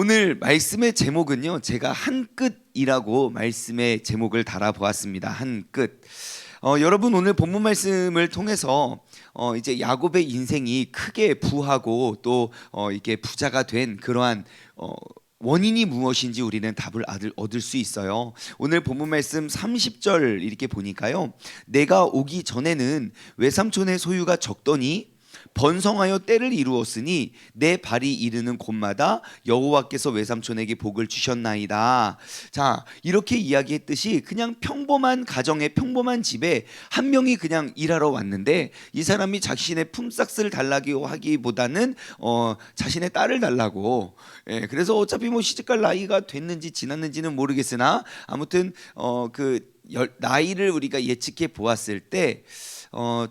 오늘 말씀의 제목은요, 제가 한 끝이라고 말씀의 제목을 달아보았습니다. 한 끝. 여러분, 오늘 본문 말씀을 통해서 이제 야곱의 인생이 크게 부하고 또 이게 부자가 된 그러한 원인이 무엇인지 우리는 답을 얻을 수 있어요. 오늘 본문 말씀 30절 이렇게 보니까요, 내가 오기 전에는 외삼촌의 소유가 적더니 번성하여 때를 이루었으니 내 발이 이르는 곳마다 여호와께서 외삼촌에게 복을 주셨나이다. 자, 이렇게 이야기했듯이 그냥 평범한 가정에 평범한 집에 한 명이 그냥 일하러 왔는데, 이 사람이 자신의 품삯을 달라고 하기보다는 자신의 딸을 달라고. 그래서 어차피 뭐 시집갈 나이가 됐는지 지났는지는 모르겠으나 아무튼 그 나이를 우리가 예측해 보았을 때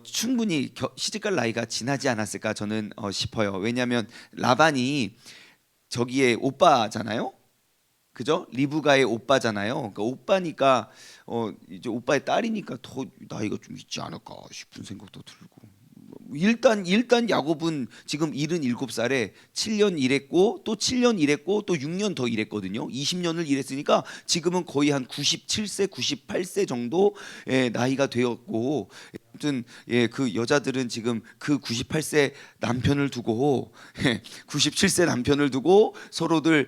충분히 시집갈 나이가 지나지 않았을까 저는 싶어요. 왜냐하면 라반이 저기에 오빠잖아요, 그죠? 리브가의 오빠잖아요. 그러니까 오빠니까 이제 오빠의 딸이니까 더 나이가 좀 있지 않을까 싶은 생각도 들고. 일단 야곱은 지금 77살에 7년 일했고 또 7년 일했고 또 6년 더 일했거든요. 20년을 일했으니까 지금은 거의 한 97세, 98세 정도의 나이가 되었고, 아무튼 그 여자들은 지금 그 98세 남편을 두고 97세 남편을 두고 서로들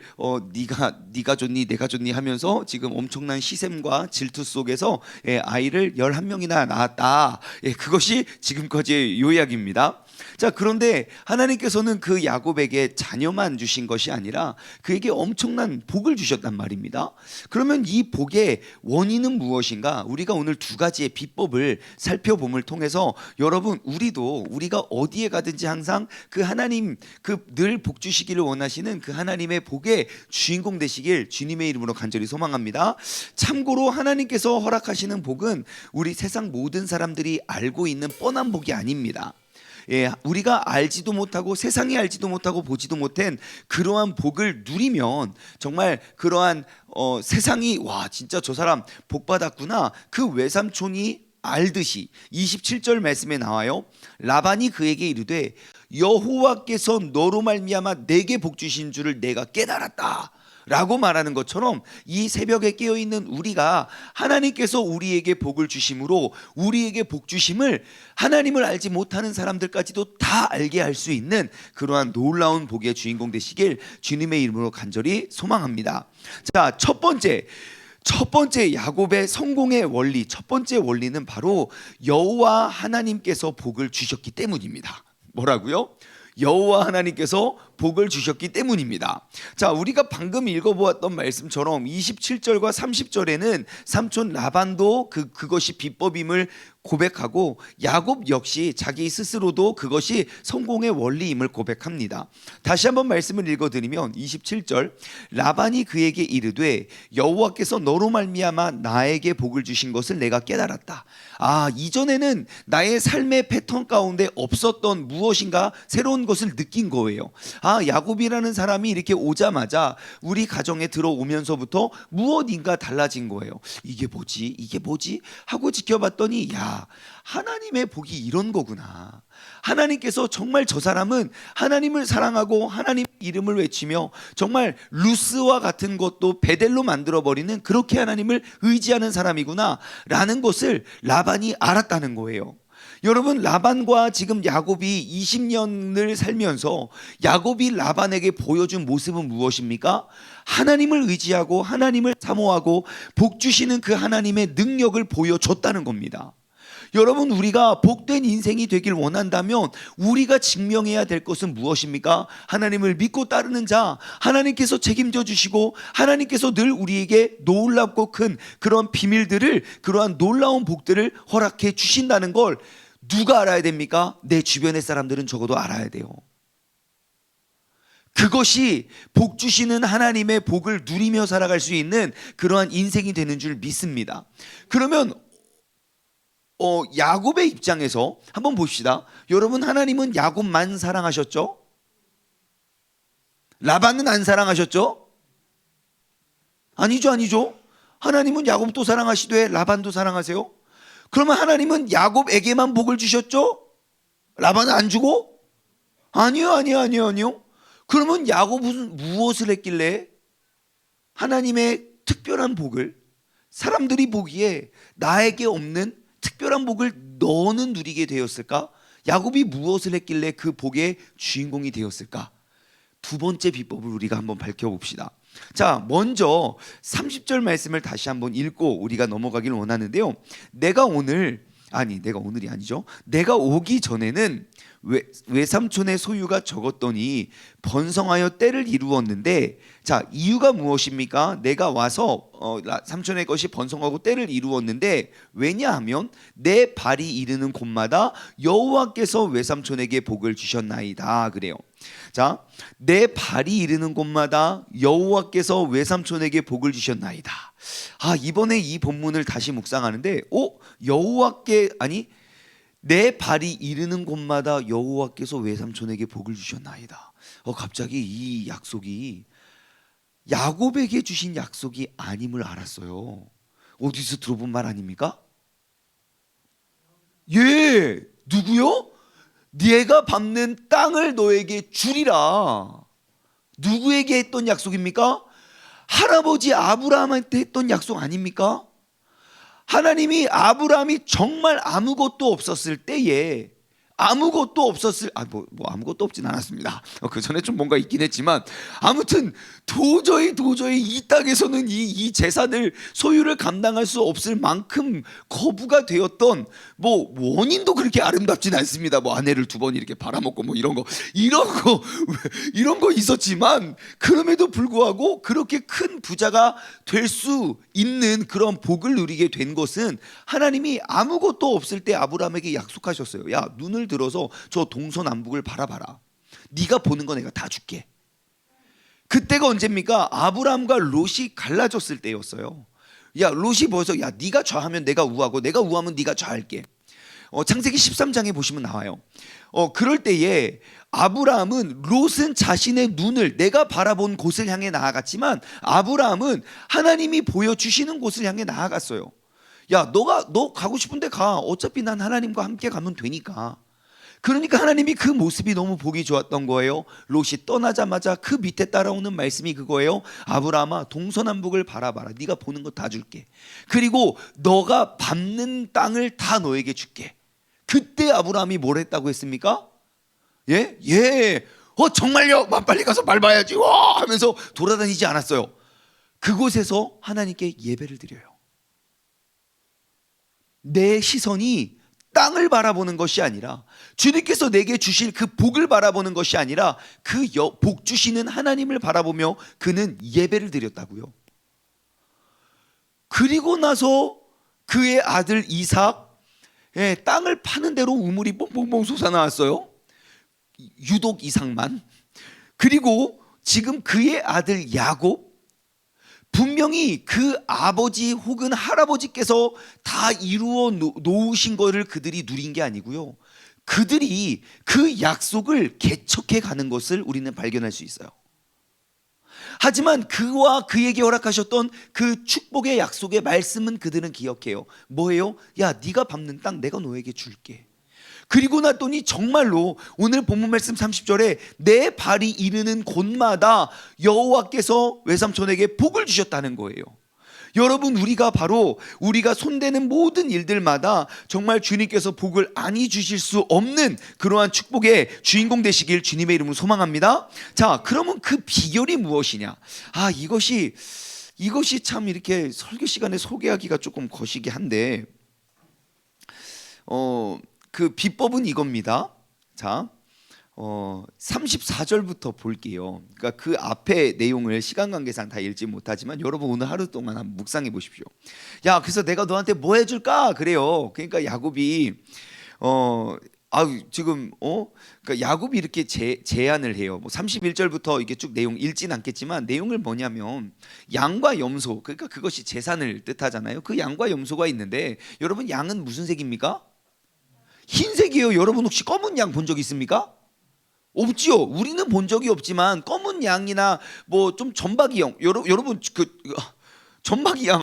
네가 좋니 내가 좋니 하면서 지금 엄청난 시샘과 질투 속에서 아이를 11명이나 낳았다. 그것이 지금까지의 요약입니다. 자, 그런데 하나님께서는 그 야곱에게 자녀만 주신 것이 아니라 그에게 엄청난 복을 주셨단 말입니다. 그러면 이 복의 원인은 무엇인가? 우리가 오늘 두 가지의 비법을 살펴봄을 통해서 여러분, 우리가 어디에 가든지 항상 그 하나님, 그 늘 복 주시기를 원하시는 그 하나님의 복의 주인공 되시길 주님의 이름으로 간절히 소망합니다. 참고로 하나님께서 허락하시는 복은 우리 세상 모든 사람들이 알고 있는 뻔한 복이 아닙니다. 우리가 알지도 못하고 세상이 알지도 못하고 보지도 못한 그러한 복을 누리면 정말 그러한 세상이 와, 진짜 저 사람 복 받았구나, 그 외삼촌이 알듯이 27절 말씀에 나와요. 라반이 그에게 이르되 여호와께서 너로 말미암아 내게 복 주신 줄을 내가 깨달았다 라고 말하는 것처럼, 이 새벽에 깨어있는 우리가 하나님께서 우리에게 복을 주심으로 우리에게 복 주심을 하나님을 알지 못하는 사람들까지도 다 알게 할 수 있는 그러한 놀라운 복의 주인공 되시길 주님의 이름으로 간절히 소망합니다. 자, 첫 번째 야곱의 성공의 원리, 첫 번째 원리는 바로 여호와 하나님께서 복을 주셨기 때문입니다. 뭐라고요? 여호와 하나님께서 복을 주셨기 때문입니다. 자, 우리가 방금 읽어보았던 말씀처럼 27절과 30절에는 삼촌 라반도 그것이 비법임을 고백하고, 야곱 역시 자기 스스로도 그것이 성공의 원리임을 고백합니다. 다시 한번 말씀을 읽어드리면 27절, 라반이 그에게 이르되 여호와께서 너로 말미암아 나에게 복을 주신 것을 내가 깨달았다. 이전에는 나의 삶의 패턴 가운데 없었던 무엇인가 새로운 것을 느낀 거예요. 야곱이라는 사람이 이렇게 오자마자 우리 가정에 들어오면서부터 무엇인가 달라진 거예요. 이게 뭐지 하고 지켜봤더니, 하나님의 복이 이런 거구나. 하나님께서 정말 저 사람은 하나님을 사랑하고 하나님 이름을 외치며 정말 루스와 같은 것도 베델로 만들어버리는, 그렇게 하나님을 의지하는 사람이구나 라는 것을 라반이 알았다는 거예요. 여러분, 라반과 지금 야곱이 20년을 살면서 야곱이 라반에게 보여준 모습은 무엇입니까? 하나님을 의지하고 하나님을 사모하고 복 주시는 그 하나님의 능력을 보여줬다는 겁니다. 여러분, 우리가 복된 인생이 되길 원한다면 우리가 증명해야 될 것은 무엇입니까? 하나님을 믿고 따르는 자, 하나님께서 책임져 주시고 하나님께서 늘 우리에게 놀랍고 큰 그런 비밀들을, 그러한 놀라운 복들을 허락해 주신다는 걸 누가 알아야 됩니까? 내 주변의 사람들은 적어도 알아야 돼요. 그것이 복 주시는 하나님의 복을 누리며 살아갈 수 있는 그러한 인생이 되는 줄 믿습니다. 그러면 야곱의 입장에서 한번 봅시다. 여러분, 하나님은 야곱만 사랑하셨죠? 라반은 안 사랑하셨죠? 아니죠. 하나님은 야곱도 사랑하시되 라반도 사랑하세요. 그러면 하나님은 야곱에게만 복을 주셨죠? 라반은 안 주고? 아니요. 그러면 야곱은 무엇을 했길래 하나님의 특별한 복을, 사람들이 보기에 나에게 없는 특별한 복을 너는 누리게 되었을까? 야곱이 무엇을 했길래 그 복의 주인공이 되었을까? 두 번째 비법을 우리가 한번 밝혀봅시다. 자, 먼저 30절 말씀을 다시 한번 읽고 우리가 넘어가길 원하는데요. 내가 오늘이 아니죠. 내가 오기 전에는 외삼촌의 소유가 적었더니 번성하여 때를 이루었는데, 자, 이유가 무엇입니까? 내가 와서 삼촌의 것이 번성하고 때를 이루었는데, 왜냐하면 내 발이 이르는 곳마다 여호와께서 외삼촌에게 복을 주셨나이다. 그래요. 자, 내 발이 이르는 곳마다 여호와께서 외삼촌에게 복을 주셨나이다. 이번에 이 본문을 다시 묵상하는데, 내 발이 이르는 곳마다 여호와께서 외삼촌에게 복을 주셨나이다. 갑자기 이 약속이 야곱에게 주신 약속이 아님을 알았어요. 어디서 들어본 말 아닙니까? 예, 누구요? 네가 밟는 땅을 너에게 주리라. 누구에게 했던 약속입니까? 할아버지 아브라함한테 했던 약속 아닙니까? 하나님이 아브라함이 정말 아무것도 없었을 때에, 아무것도 없진 않았습니다. 그 전에 좀 뭔가 있긴 했지만, 아무튼 도저히 이 땅에서는 이 재산을, 소유를 감당할 수 없을 만큼 거부가 되었던, 원인도 그렇게 아름답진 않습니다. 아내를 2번 이렇게 팔아먹고 이런 거 있었지만, 그럼에도 불구하고 그렇게 큰 부자가 될 수 있는 그런 복을 누리게 된 것은 하나님이 아무것도 없을 때 아브라함에게 약속하셨어요. 야, 눈을 들어서 저 동서남북을 바라봐라. 네가 보는 거 내가 다 줄게. 그때가 언제입니까? 아브라함과 롯이 갈라졌을 때였어요. 야, 롯이 벌써, 야, 네가 좌하면 내가 우하고 내가 우하면 네가 좌할게. 창세기 13장에 보시면 나와요. 그럴 때에 아브라함은, 롯은 자신의 눈을 내가 바라본 곳을 향해 나아갔지만, 아브라함은 하나님이 보여주시는 곳을 향해 나아갔어요. 야, 너 가고 싶은데 가. 어차피 난 하나님과 함께 가면 되니까. 그러니까 하나님이 그 모습이 너무 보기 좋았던 거예요. 롯이 떠나자마자 그 밑에 따라오는 말씀이 그거예요. 아브라함아, 동서남북을 바라봐라. 네가 보는 거 다 줄게. 그리고 너가 밟는 땅을 다 너에게 줄게. 그때 아브라함이 뭘 했다고 했습니까? 예. 정말요? 빨리 가서 밟아야지. 와! 하면서 돌아다니지 않았어요. 그곳에서 하나님께 예배를 드려요. 내 시선이 땅을 바라보는 것이 아니라, 주님께서 내게 주실 그 복을 바라보는 것이 아니라, 그 복 주시는 하나님을 바라보며 그는 예배를 드렸다고요. 그리고 나서 그의 아들 이삭, 땅을 파는 대로 우물이 뽕뽕뽕 솟아나왔어요. 유독 이삭만. 그리고 지금 그의 아들 야곱, 분명히 그 아버지 혹은 할아버지께서 다 이루어 놓으신 거를 그들이 누린 게 아니고요, 그들이 그 약속을 개척해 가는 것을 우리는 발견할 수 있어요. 하지만 그와 그에게 허락하셨던 그 축복의 약속의 말씀은 그들은 기억해요. 뭐예요? 야, 네가 밟는 땅 내가 너에게 줄게. 그리고 났더니 정말로 오늘 본문 말씀 30절에 내 발이 이르는 곳마다 여호와께서 외삼촌에게 복을 주셨다는 거예요. 여러분, 우리가 손대는 모든 일들마다 정말 주님께서 복을 아니 주실 수 없는 그러한 축복의 주인공 되시길 주님의 이름으로 소망합니다. 자, 그러면 그 비결이 무엇이냐? 이것이 참 이렇게 설교 시간에 소개하기가 조금 거시기 한데, 그 비법은 이겁니다. 자, 34절부터 볼게요. 그러니까 그 앞에 내용을 시간 관계상 다 읽지 못하지만 여러분 오늘 하루 동안 한번 묵상해 보십시오. 야, 그래서 내가 너한테 뭐 해줄까? 그래요. 그러니까 야곱이 그러니까 야곱이 이렇게 제안을 해요. 31절부터 이게 쭉 내용 읽진 않겠지만 내용을 뭐냐면, 양과 염소, 그러니까 그것이 재산을 뜻하잖아요. 그 양과 염소가 있는데, 여러분 양은 무슨 색입니까? 흰색이에요. 여러분 혹시 검은 양 본 적 있습니까? 없지요. 우리는 본 적이 없지만 검은 양이나 좀 점박이 양, 여러분 점박이 양,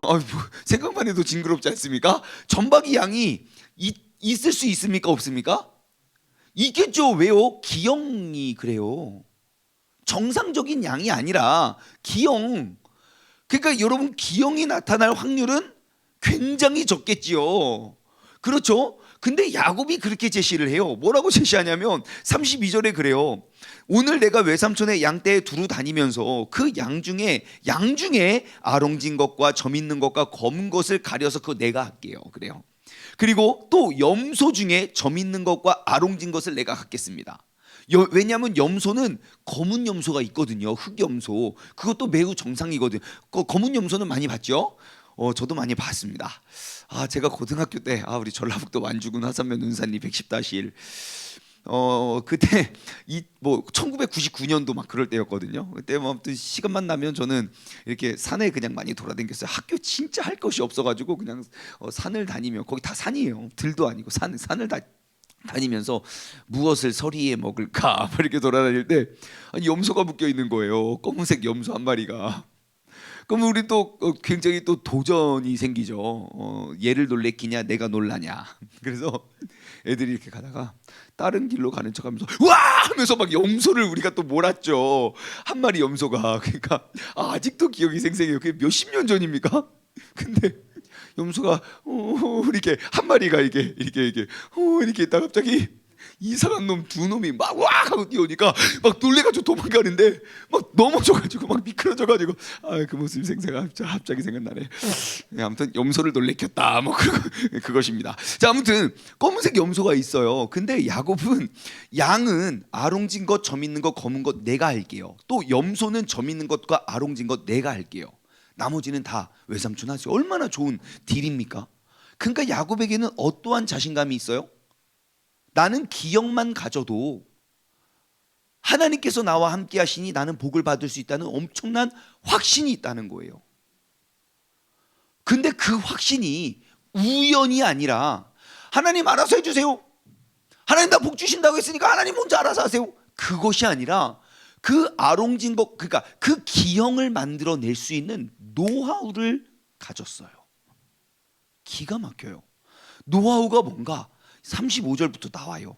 생각만 해도 징그럽지 않습니까? 점박이 양이 있을 수 있습니까? 없습니까? 있겠죠. 왜요? 기형이 그래요. 정상적인 양이 아니라 기형. 그러니까 여러분 기형이 나타날 확률은 굉장히 적겠지요. 그렇죠? 근데 야곱이 그렇게 제시를 해요. 뭐라고 제시하냐면 32절에 그래요. 오늘 내가 외삼촌의 양떼에 두루 다니면서 그 양 중에 아롱진 것과 점 있는 것과 검은 것을 가려서 그거 내가 할게요. 그래요. 그리고 또 염소 중에 점 있는 것과 아롱진 것을 내가 갖겠습니다. 왜냐하면 염소는 검은 염소가 있거든요. 흑염소. 그것도 매우 정상이거든요. 검은 염소는 많이 봤죠? 저도 많이 봤습니다. 제가 고등학교 때 우리 전라북도 완주군 화산면 운산리 110-1 그때 1999년도 막 그럴 때였거든요. 그때 뭐 아무튼 시간만 나면 저는 이렇게 산에 그냥 많이 돌아다녔어요. 학교 진짜 할 것이 없어가지고 그냥 산을 다니며, 거기 다 산이에요. 들도 아니고 산을 다니면서 무엇을 서리에 먹을까 이렇게 돌아다닐 때 염소가 묶여 있는 거예요. 검은색 염소 한 마리가. 그럼 우리 또 굉장히 또 도전이 생기죠. 얘를 놀래키냐 내가 놀라냐. 그래서 애들이 이렇게 가다가 다른 길로 가는 척하면서 와 하면서 막 염소를 우리가 또 몰았죠. 한 마리 염소가. 그러니까 아직도 기억이 생생해요. 그게 몇십 년 전입니까? 근데 염소가 이렇게 한 마리가 이렇게 있다 갑자기 이상한 놈 두 놈이 막 와 하고 뛰어오니까 막 놀래가지고 도망가는데 막 넘어져가지고 막 미끄러져가지고 그 모습이 갑자기 생각나네. 아무튼 염소를 놀래켰다 뭐 그것입니다. 자, 아무튼 검은색 염소가 있어요. 근데 야곱은 양은 아롱진 것, 점 있는 것, 검은 것 내가 할게요. 또 염소는 점 있는 것과 아롱진 것 내가 할게요. 나머지는 다 외삼촌 하세요. 얼마나 좋은 딜입니까? 그러니까 야곱에게는 어떠한 자신감이 있어요? 나는 기억만 가져도 하나님께서 나와 함께 하시니 나는 복을 받을 수 있다는 엄청난 확신이 있다는 거예요. 근데 그 확신이 우연이 아니라 하나님 알아서 해주세요, 하나님 다 복 주신다고 했으니까 하나님 혼자 알아서 하세요, 그것이 아니라 그 아롱진 것, 그러니까 그 기형을 만들어낼 수 있는 노하우를 가졌어요. 기가 막혀요. 노하우가 뭔가 35절부터 나와요.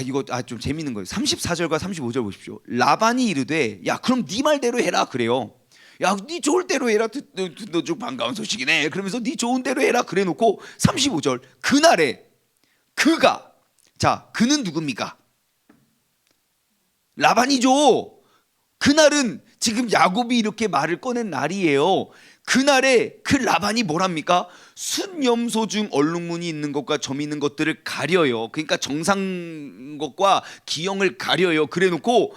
이거 좀 재밌는 거예요. 34절과 35절 보십시오. 라반이 이르되 야 그럼 네 말대로 해라 그래요. 야 네 좋을 대로 해라. 너 좀 반가운 소식이네. 그러면서 네 좋은 대로 해라 그래 놓고 35절 그날에 그는 누굽니까? 라반이죠. 그날은 지금 야곱이 이렇게 말을 꺼낸 날이에요. 그날에 그 라반이 뭐랍니까? 순염소 중 얼룩무늬 있는 것과 점 있는 것들을 가려요. 그러니까 정상 것과 기형을 가려요. 그래 놓고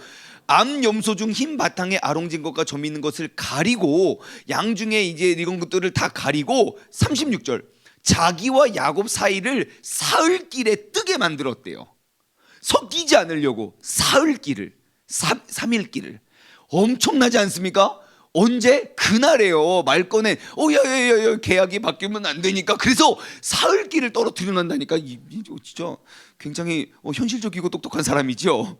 암염소 중 흰 바탕에 아롱진 것과 점 있는 것을 가리고 양 중에 이제 이런 것들을 다 가리고 36절 자기와 야곱 사이를 사흘길에 뜨게 만들었대요. 섞이지 않으려고 사흘길을 3일길을. 엄청나지 않습니까? 언제? 그날에요. 말 꺼낸 야야야 계약이 바뀌면 안 되니까. 그래서 사흘길을 떨어뜨려 놨다니까. 진짜 굉장히 현실적이고 똑똑한 사람이죠.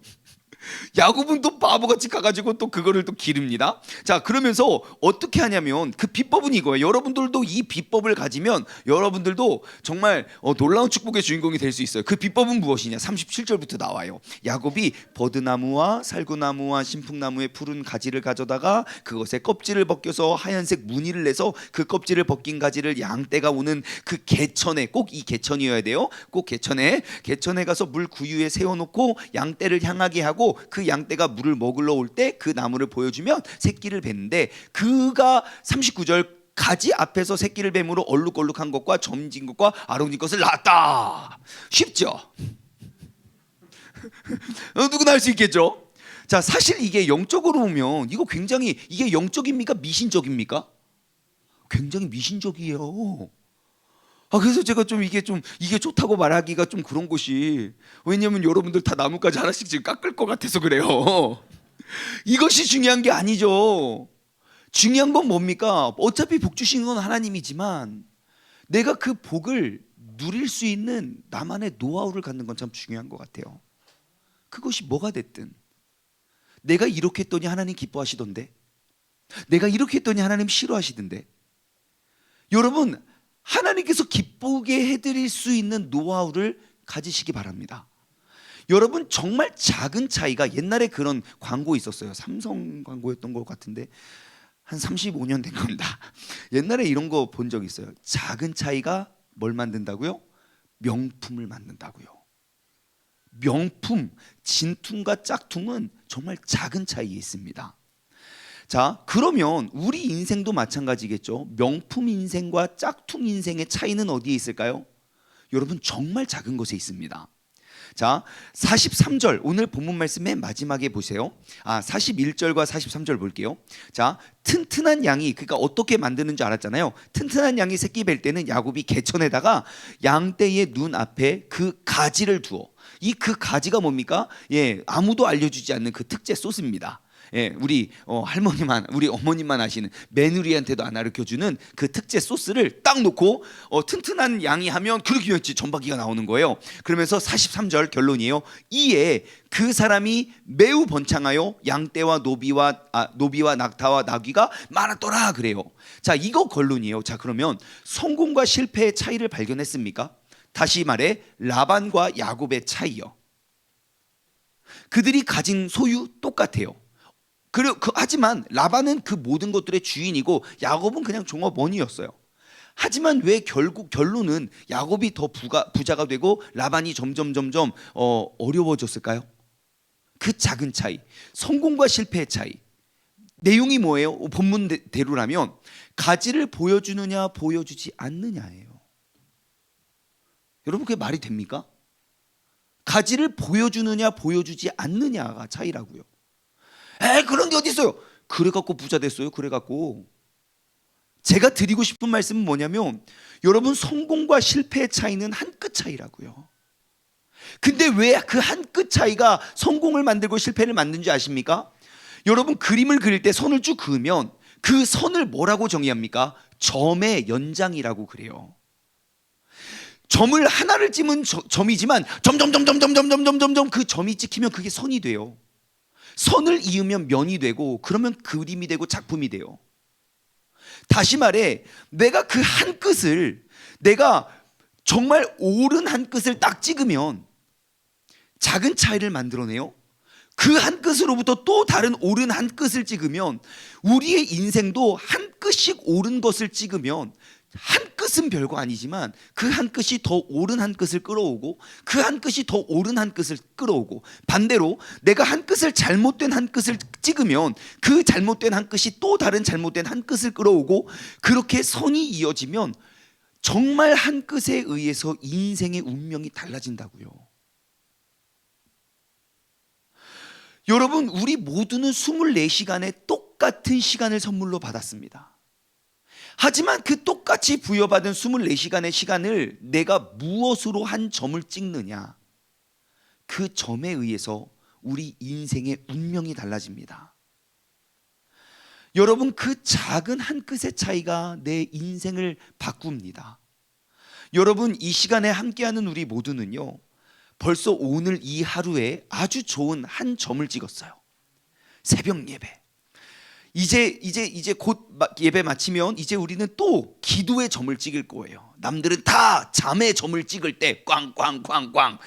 야곱은 또 바보같이 가가지고 또 그거를 또 기릅니다. 자, 그러면서 어떻게 하냐면 그 비법은 이거예요. 여러분들도 이 비법을 가지면 여러분들도 정말 놀라운 축복의 주인공이 될 수 있어요. 그 비법은 무엇이냐? 37절부터 나와요. 야곱이 버드나무와 살구나무와 신풍나무의 푸른 가지를 가져다가 그것의 껍질을 벗겨서 하얀색 무늬를 내서 그 껍질을 벗긴 가지를 양떼가 오는 그 개천에, 꼭 이 개천이어야 돼요. 꼭 개천에 가서 물 구유에 세워놓고 양떼를 향하게 하고 그 양떼가 물을 먹으러 올 때 그 나무를 보여주면 새끼를 뱉는데, 그가 39절 가지 앞에서 새끼를 뱀으로 얼룩얼룩한 것과 점진 것과 아롱진 것을 낳았다. 쉽죠? 누구나 할 수 있겠죠? 자, 사실 이게 영적으로 보면 이게 영적입니까? 미신적입니까? 굉장히 미신적이에요. 그래서 제가 이게 좋다고 말하기가 좀 그런 것이, 왜냐면 여러분들 다 나뭇가지 하나씩 지금 깎을 것 같아서 그래요. 이것이 중요한 게 아니죠. 중요한 건 뭡니까? 어차피 복 주시는 건 하나님이지만 내가 그 복을 누릴 수 있는 나만의 노하우를 갖는 건 참 중요한 것 같아요. 그것이 뭐가 됐든, 내가 이렇게 했더니 하나님 기뻐하시던데, 내가 이렇게 했더니 하나님 싫어하시던데, 여러분 하나님께서 기쁘게 해드릴 수 있는 노하우를 가지시기 바랍니다. 여러분 정말 작은 차이가, 옛날에 그런 광고 있었어요. 삼성 광고였던 것 같은데 한 35년 된 겁니다. 옛날에 이런 거 본 적 있어요. 작은 차이가 뭘 만든다고요? 명품을 만든다고요. 명품, 진퉁과 짝퉁은 정말 작은 차이에 있습니다. 자, 그러면 우리 인생도 마찬가지겠죠. 명품 인생과 짝퉁 인생의 차이는 어디에 있을까요? 여러분 정말 작은 것에 있습니다. 자, 43절 오늘 본문 말씀 맨 마지막에 보세요. 41절과 43절 볼게요. 자, 튼튼한 양이, 그러니까 어떻게 만드는지 알았잖아요. 튼튼한 양이 새끼 뵐 때는 야곱이 개천에다가 양떼의 눈 앞에 그 가지를 두어. 이 그 가지가 뭡니까? 아무도 알려주지 않는 그 특제 소스입니다. 우리 할머니만, 우리 어머님만 아시는, 며느리한테도 안 가르쳐주는 그 특제 소스를 딱 놓고 튼튼한 양이 하면 그렇게 했지 전박이가 나오는 거예요. 그러면서 43절 결론이에요. 이에 그 사람이 매우 번창하여 양떼와 노비와 낙타와 나귀가 많았더라 그래요. 자, 이거 결론이에요. 자, 그러면 성공과 실패의 차이를 발견했습니까? 다시 말해 라반과 야곱의 차이요. 그들이 가진 소유 똑같아요. 하지만 라반은 그 모든 것들의 주인이고 야곱은 그냥 종업원이었어요. 하지만 왜 결국 결론은 야곱이 더 부자가 되고 라반이 점점 어려워졌을까요? 그 작은 차이, 성공과 실패의 차이. 내용이 뭐예요? 본문대로라면 가지를 보여주느냐 보여주지 않느냐예요. 여러분 그게 말이 됩니까? 가지를 보여주느냐 보여주지 않느냐가 차이라고요. 그런 게 어디 있어요? 그래갖고 부자 됐어요. 그래갖고. 제가 드리고 싶은 말씀은 뭐냐면 여러분 성공과 실패의 차이는 한 끗 차이라고요. 근데 왜 그 한 끗 차이가 성공을 만들고 실패를 만드는지 아십니까? 여러분 그림을 그릴 때 선을 쭉 그으면 그 선을 뭐라고 정의합니까? 점의 연장이라고 그래요. 점을 하나를 찍으면 점이지만 점점 그 점이 찍히면 그게 선이 돼요. 선을 이으면 면이 되고 그러면 그림이 되고 작품이 돼요. 다시 말해 내가 그 한 끗을, 내가 정말 옳은 한 끗을 딱 찍으면 작은 차이를 만들어내요. 그 한 끗으로부터 또 다른 옳은 한 끗을 찍으면 우리의 인생도 한 끗씩 옳은 것을 찍으면 한 끗은 별거 아니지만 그 한 끗이 더 옳은 한 끗을 끌어오고 그 한 끗이 더 옳은 한 끗을 끌어오고, 반대로 내가 한 끗을 잘못된 한 끗을 찍으면 그 잘못된 한 끗이 또 다른 잘못된 한 끗을 끌어오고, 그렇게 선이 이어지면 정말 한 끗에 의해서 인생의 운명이 달라진다고요. 여러분 우리 모두는 24시간의 똑같은 시간을 선물로 받았습니다. 하지만 그 똑같이 부여받은 24시간의 시간을 내가 무엇으로 한 점을 찍느냐, 그 점에 의해서 우리 인생의 운명이 달라집니다. 여러분 그 작은 한 끗의 차이가 내 인생을 바꿉니다. 여러분 이 시간에 함께하는 우리 모두는요 벌써 오늘 이 하루에 아주 좋은 한 점을 찍었어요. 새벽 예배. 이제 곧 예배 마치면 이제 우리는 또 기도의 점을 찍을 거예요. 남들은 다 잠의 점을 찍을 때 꽝꽝꽝꽝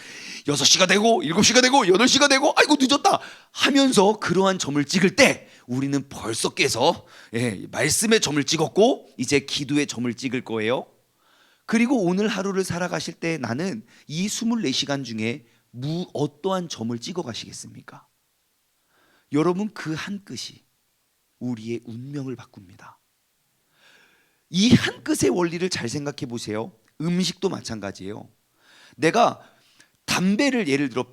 6시가 되고 7시가 되고 8시가 되고 아이고 늦었다 하면서 그러한 점을 찍을 때 우리는 벌써 깨서 말씀의 점을 찍었고 이제 기도의 점을 찍을 거예요. 그리고 오늘 하루를 살아가실 때 나는 이 24시간 중에 어떠한 점을 찍어 가시겠습니까? 여러분 그 한 끗이 우리의 운명을 바꿉니다. 이 한 끗의 원리를 잘 생각해 보세요. 음식도 마찬가지예요. 내가 담배를 예를 들어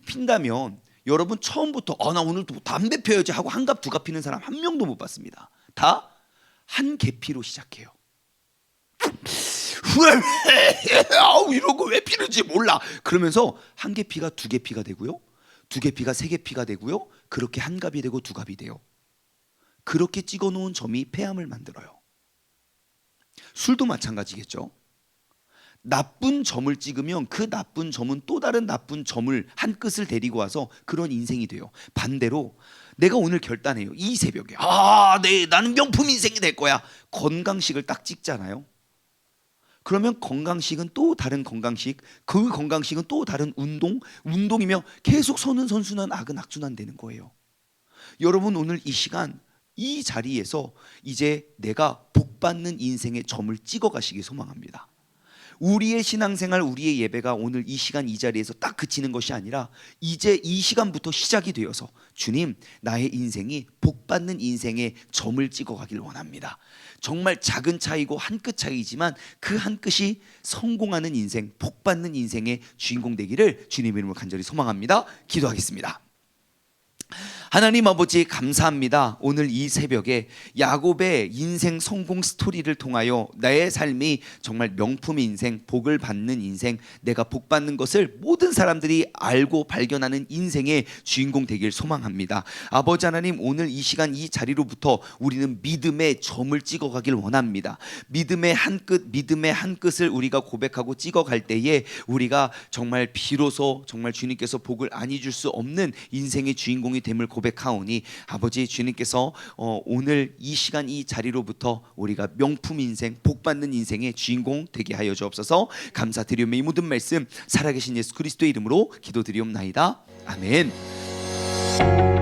핀다면 여러분 처음부터 나 오늘 담배 펴야지 하고 한 갑 두 갑 피는 사람 한 명도 못 봤습니다. 다 한 개피로 시작해요. 이런 거 왜 피는지 몰라. 그러면서 한 개피가 두 개피가 되고요. 두 개피가 세 개피가 되고요. 그렇게 한 갑이 되고 두 갑이 돼요. 그렇게 찍어놓은 점이 폐암을 만들어요. 술도 마찬가지겠죠. 나쁜 점을 찍으면 그 나쁜 점은 또 다른 나쁜 점을 한 끗을 데리고 와서 그런 인생이 돼요. 반대로 내가 오늘 결단해요. 이 새벽에 나는 명품 인생이 될 거야. 건강식을 딱 찍잖아요. 그러면 건강식은 또 다른 건강식, 그 건강식은 또 다른 운동이며 계속 선순환 악순환 되는 거예요. 여러분 오늘 이 시간 이 자리에서 이제 내가 복받는 인생의 점을 찍어 가시기 소망합니다. 우리의 신앙생활, 우리의 예배가 오늘 이 시간 이 자리에서 딱 그치는 것이 아니라 이제 이 시간부터 시작이 되어서 주님, 나의 인생이 복받는 인생의 점을 찍어 가길 원합니다. 정말 작은 차이고 한 끗 차이지만 그 한 끗이 성공하는 인생, 복받는 인생의 주인공 되기를 주님의 이름으로 간절히 소망합니다. 기도하겠습니다. 하나님 아버지 감사합니다. 오늘 이 새벽에 야곱의 인생 성공 스토리를 통하여 나의 삶이 정말 명품 인생, 복을 받는 인생, 내가 복 받는 것을 모든 사람들이 알고 발견하는 인생의 주인공 되길 소망합니다. 아버지 하나님, 오늘 이 시간 이 자리로부터 우리는 믿음의 점을 찍어가길 원합니다. 믿음의 한 끝을 우리가 고백하고 찍어갈 때에 우리가 정말 비로소 정말 주님께서 복을 안 잊을 수 없는 인생의 주인공이 됨을 고백하오니 아버지, 주님께서 오늘 이 시간 이 자리로부터 우리가 명품 인생, 복받는 인생의 주인공 되게 하여 주옵소서. 감사드리오며 이 모든 말씀 살아계신 예수 그리스도의 이름으로 기도드리옵나이다. 아멘.